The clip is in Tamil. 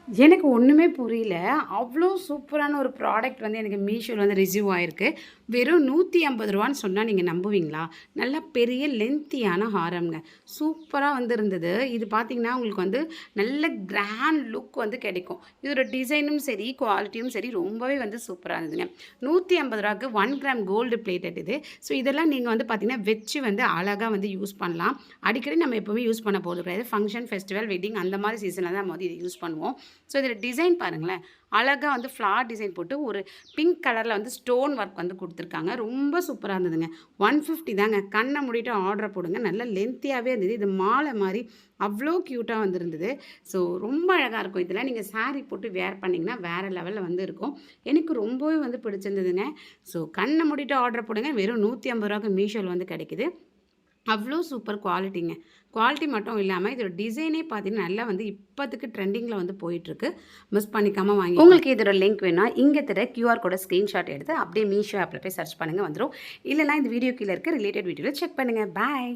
எனக்கு ஒன்றுமே புரியல. அவ்வளோ சூப்பரான ஒரு ப்ராடக்ட் வந்து எனக்கு மீஷோல வந்து ரிசீவ் ஆயிருக்கு. வெறும் ரூ. 150ன்னு சொன்னா நீங்க நம்புவீங்களா? நல்லா பெரிய லென்த்தியான ஹாரம்ங்க. சூப்பரா வந்து இருந்தது. இது பார்த்தீங்கன்னா, உங்களுக்கு வந்து நல்ல கிராண்ட் லுக் வந்து கிடைக்கும். இதோட டிசைனும் சரி, குவாலிட்டியும் சரி ரொம்பவே வந்து சூப்பரா இருந்ததுங்க. ரூ. 150க்கு 1 கிராம் கோல்டு பிளேட்டட் இது. ஸோ இதெல்லாம் நீங்க வந்து பார்த்தீங்கன்னா, வச்சு வந்து அழகா வந்து யூஸ் பண்ணலாம். அடிக்கடி நம்ம எப்பவுமே யூஸ் பண்ண போறது கிடையாது. ஃபங்ஷன், ஃபெஸ்டிவல், வெட்டிங் அந்த மாரி சீசன்ல தான் நம்ம வந்து இத யூஸ் பண்ணுவோம். ஸோ இதில் டிசைன் பாருங்களேன், அழகா வந்து ஃப்ளார் டிசைன் போட்டு ஒரு பிங்க் கலரில் வந்து ஸ்டோன் ஒர்க் வந்து குடுத்துருக்காங்க. ரொம்ப சூப்பரா இருந்ததுங்க. 150 தாங்க. கண்ண மூடிட்டு ஆர்டர் போடுங்க. நல்ல லென்த்தியாவே இருந்தது. இது மாலை மாரி அவ்ளோ க்யூட்டா வந்திருந்தது. ஸோ ரொம்ப அழகா இருக்கும். இதில நீங்க சாரி போட்டு வேர் பண்ணீங்கன்னா, வேற லெவல்ல வந்து இருக்கும். எனக்கு ரொம்பவே வந்து பிடிச்சிருந்ததுங்க. ஸோ கண்ண மூடிட்டு ஆர்டர் போடுங்க. வெறும் ரூ. 150க்கு மீஷோல வந்து கிடைக்குது. அவ்ளோ சூப்பர் குவாலிட்டிங்க. குவாலிட்டி மட்டும் இல்லாம, இதோட டிசைனே பார்த்தீங்கன்னா, நல்லா வந்து இப்போதைக்கு ட்ரெண்டிங்கில வந்து போயிட்டுருக்கு. மிஸ் பண்ணிக்காம வாங்கிக்கோங்க. உங்களுக்கு இதோட லிங்க் வேணுனா, இங்க தர கியூஆர் கோட ஸ்க்ரீன்ஷாட் எடுத்து, அப்படியே மீஷோ ஆப்ல போய் சர்ச் பண்ணுங்க வந்துரும். இல்லன்னா இந்த வீடியோ கீழ இருக்க ரிலேட்டட் வீடியோல செக் பண்ணுங்க. பாய்.